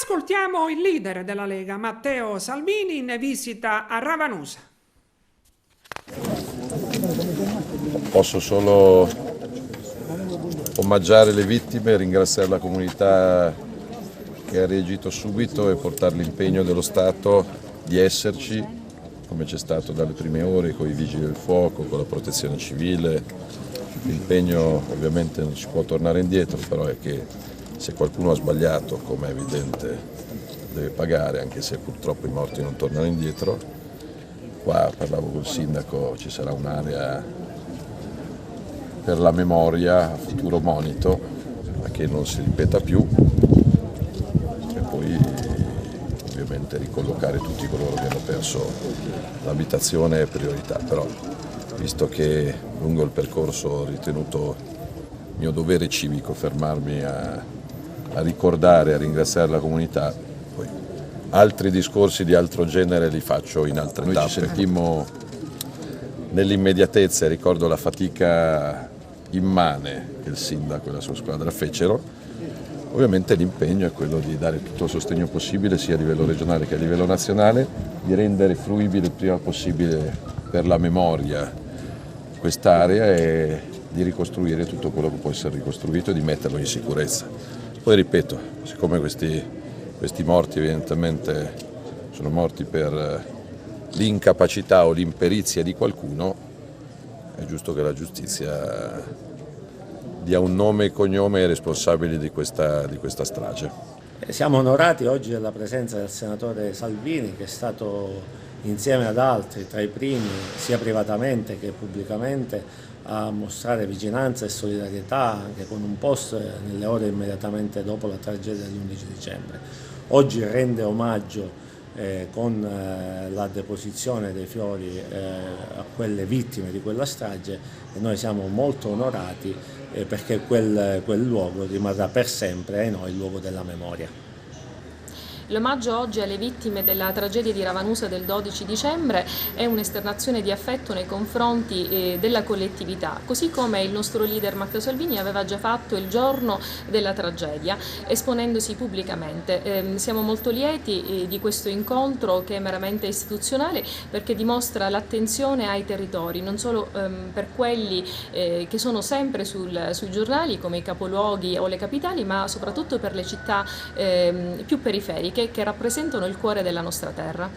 Ascoltiamo il leader della Lega, Matteo Salvini, in visita a Ravanusa. Posso solo omaggiare le vittime, ringraziare la comunità che ha reagito subito e portare l'impegno dello Stato di esserci, come c'è stato dalle prime ore con i vigili del fuoco, con la protezione civile. L'impegno ovviamente non si può tornare indietro, però è che se qualcuno ha sbagliato, come è evidente, deve pagare, anche se purtroppo i morti non tornano indietro. Qua parlavo col sindaco, ci sarà un'area per la memoria a futuro monito, che non si ripeta più, e poi ovviamente ricollocare tutti coloro che hanno perso l'abitazione è priorità, però visto che lungo il percorso ho ritenuto mio dovere civico fermarmi a ricordare, a ringraziare la comunità, poi altri discorsi di altro genere li faccio in altre tappe. Noi ci sentimmo nell'immediatezza, e ricordo la fatica immane che il sindaco e la sua squadra fecero. Ovviamente l'impegno è quello di dare tutto il sostegno possibile sia a livello regionale che a livello nazionale, di rendere fruibile il prima possibile per la memoria quest'area e di ricostruire tutto quello che può essere ricostruito e di metterlo in sicurezza. Poi ripeto, siccome questi morti evidentemente sono morti per l'incapacità o l'imperizia di qualcuno, è giusto che la giustizia dia un nome e cognome ai responsabili di questa strage. Siamo onorati oggi della presenza del senatore Salvini, che è stato insieme ad altri tra i primi, sia privatamente che pubblicamente, a mostrare vicinanza e solidarietà, anche con un post nelle ore immediatamente dopo la tragedia dell'11 dicembre. Oggi rende omaggio con la deposizione dei fiori a quelle vittime di quella strage, e noi siamo molto onorati perché quel luogo rimarrà per sempre ai noi il luogo della memoria. L'omaggio oggi alle vittime della tragedia di Ravanusa del 12 dicembre è un'esternazione di affetto nei confronti della collettività, così come il nostro leader Matteo Salvini aveva già fatto il giorno della tragedia, esponendosi pubblicamente. Siamo molto lieti di questo incontro, che è meramente istituzionale, perché dimostra l'attenzione ai territori, non solo per quelli che sono sempre sui giornali come i capoluoghi o le capitali, ma soprattutto per le città più periferiche, che rappresentano il cuore della nostra terra.